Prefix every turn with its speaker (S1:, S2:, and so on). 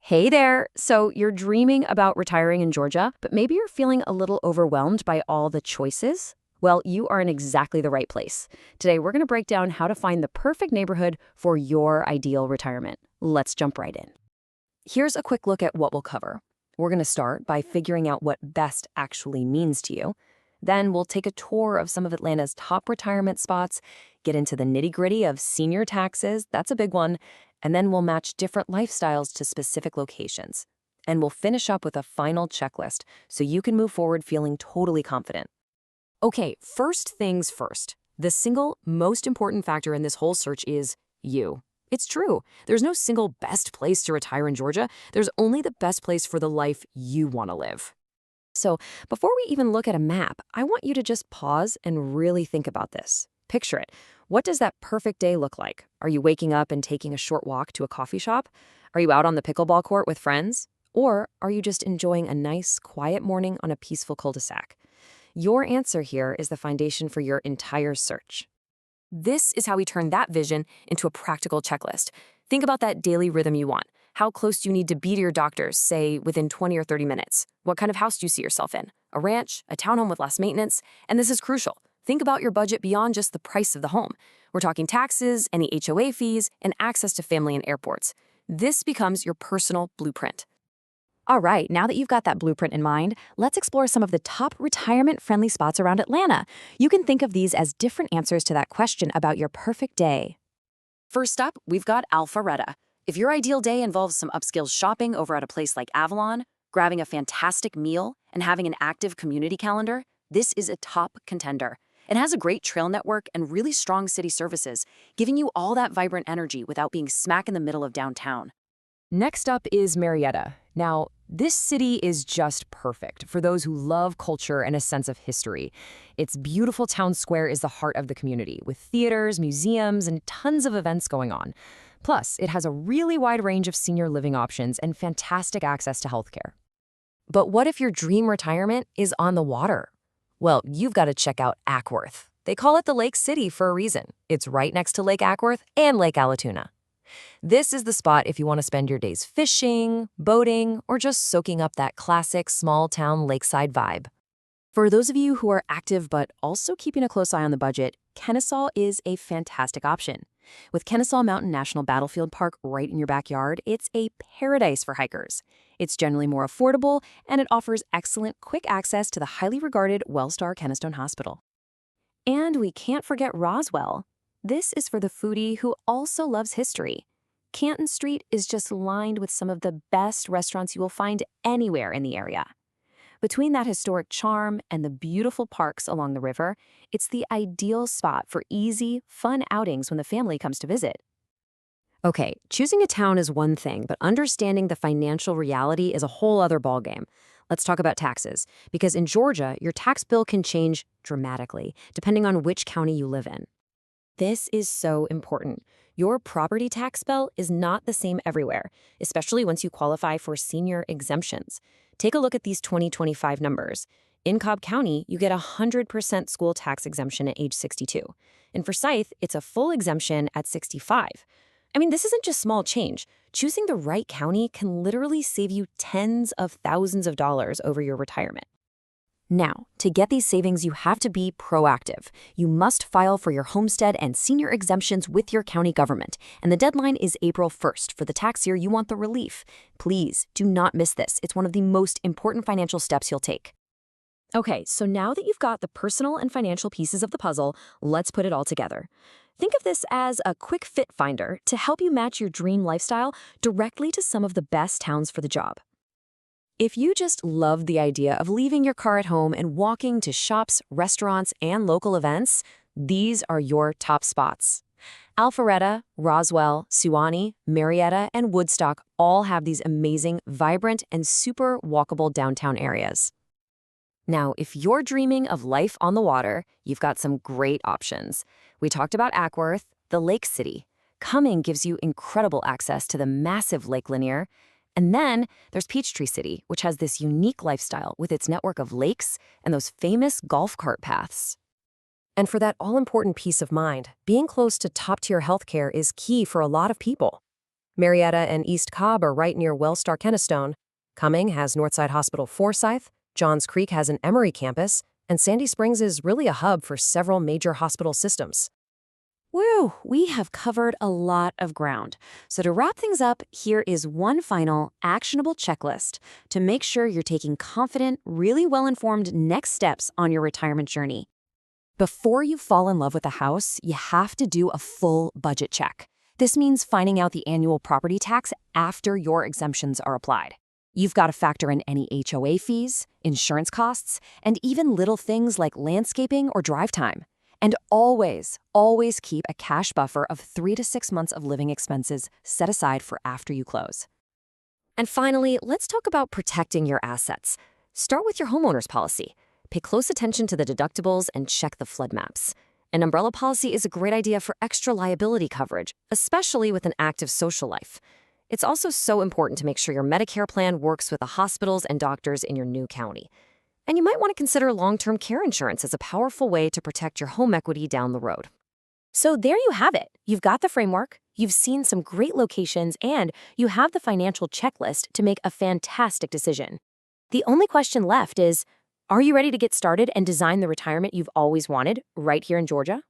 S1: Hey there! So you're dreaming about retiring in Georgia, but maybe you're feeling a little overwhelmed by all the choices? Well, you are in exactly the right place. Today, we're going to break down how to find the perfect neighborhood for your ideal retirement. Let's jump right in. Here's a quick look at what we'll cover. We're going to start by figuring out what best actually means to you. Then we'll take a tour of some of Atlanta's top retirement spots, get into the nitty-gritty of senior taxes, that's a big one, and then we'll match different lifestyles to specific locations. And we'll finish up with a final checklist so you can move forward feeling totally confident. Okay, first things first. The single most important factor in this whole search is you. It's true. There's no single best place to retire in Georgia. There's only the best place for the life you want to live. So before we even look at a map, I want you to just pause and really think about this. Picture it. What does that perfect day look like? Are you waking up and taking a short walk to a coffee shop? Are you out on the pickleball court with friends? Or are you just enjoying a nice, quiet morning on a peaceful cul-de-sac? Your answer here is the foundation for your entire search. This is how we turn that vision into a practical checklist. Think about that daily rhythm you want. How close do you need to be to your doctors, say, within 20 or 30 minutes? What kind of house do you see yourself in? A ranch, a townhome with less maintenance? And this is crucial. Think about your budget beyond just the price of the home. We're talking taxes, any HOA fees, and access to family and airports. This becomes your personal blueprint. All right, now that you've got that blueprint in mind, let's explore some of the top retirement-friendly spots around Atlanta. You can think of these as different answers to that question about your perfect day. First up, we've got Alpharetta. If your ideal day involves some upscale shopping over at a place like Avalon, grabbing a fantastic meal, and having an active community calendar, this is a top contender. It has a great trail network and really strong city services, giving you all that vibrant energy without being smack in the middle of downtown. Next up is Marietta. Now, this city is just perfect for those who love culture and a sense of history. Its beautiful town square is the heart of the community, with theaters, museums, and tons of events going on. Plus, it has a really wide range of senior living options and fantastic access to healthcare. But what if your dream retirement is on the water? Well, you've got to check out Ackworth. They call it the Lake City for a reason. It's right next to Lake Ackworth and Lake Allatoona. This is the spot if you want to spend your days fishing, boating, or just soaking up that classic small-town lakeside vibe. For those of you who are active but also keeping a close eye on the budget, Kennesaw is a fantastic option. With Kennesaw Mountain National Battlefield Park right in your backyard, it's a paradise for hikers. It's generally more affordable, and it offers excellent, quick access to the highly regarded Wellstar Kennestone Hospital. And we can't forget Roswell. This is for the foodie who also loves history. Canton Street is just lined with some of the best restaurants you will find anywhere in the area. Between that historic charm and the beautiful parks along the river, it's the ideal spot for easy, fun outings when the family comes to visit. Okay, choosing a town is one thing, but understanding the financial reality is a whole other ballgame. Let's talk about taxes, because in Georgia, your tax bill can change dramatically, depending on which county you live in. This is so important. Your property tax bill is not the same everywhere, especially once you qualify for senior exemptions. Take a look at these 2025 numbers. In Cobb County, you get a 100% school tax exemption at age 62. In Forsyth, it's a full exemption at 65. I mean, this isn't just small change. Choosing the right county can literally save you tens of thousands of dollars over your retirement. Now, to get these savings, you have to be proactive. You must file for your homestead and senior exemptions with your county government, and the deadline is April 1st for the tax year you want the relief. Please do not miss this. It's one of the most important financial steps you'll take. Okay, so now that you've got the personal and financial pieces of the puzzle, let's put it all together. Think of this as a quick fit finder to help you match your dream lifestyle directly to some of the best towns for the job. If you just love the idea of leaving your car at home and walking to shops, restaurants, and local events, these are your top spots. Alpharetta, Roswell, Suwannee, Marietta, and Woodstock all have these amazing, vibrant, and super walkable downtown areas. Now, if you're dreaming of life on the water, you've got some great options. We talked about Ackworth, the Lake City. Cumming gives you incredible access to the massive Lake Lanier. And then there's Peachtree City, which has this unique lifestyle with its network of lakes and those famous golf cart paths. And for that all-important peace of mind, being close to top-tier healthcare is key for a lot of people.
S2: Marietta and East Cobb are right near Wellstar Kennestone. Cumming has Northside Hospital Forsyth, Johns Creek has an Emory campus, and Sandy Springs is really a hub for several major hospital systems.
S1: Woo, we have covered a lot of ground. So to wrap things up, here is one final actionable checklist to make sure you're taking confident, really well-informed next steps on your retirement journey. Before you fall in love with a house, you have to do a full budget check. This means finding out the annual property tax after your exemptions are applied. You've got to factor in any HOA fees, insurance costs, and even little things like landscaping or drive time. And always, always keep a cash buffer of 3 to 6 months of living expenses set aside for after you close. And finally, let's talk about protecting your assets. Start with your homeowner's policy. Pay close attention to the deductibles and check the flood maps. An umbrella policy is a great idea for extra liability coverage, especially with an active social life. It's also so important to make sure your Medicare plan works with the hospitals and doctors in your new county. And you might want to consider long-term care insurance as a powerful way to protect your home equity down the road. So there you have it. You've got the framework, you've seen some great locations, and you have the financial checklist to make a fantastic decision. The only question left is, are you ready to get started and design the retirement you've always wanted right here in Georgia?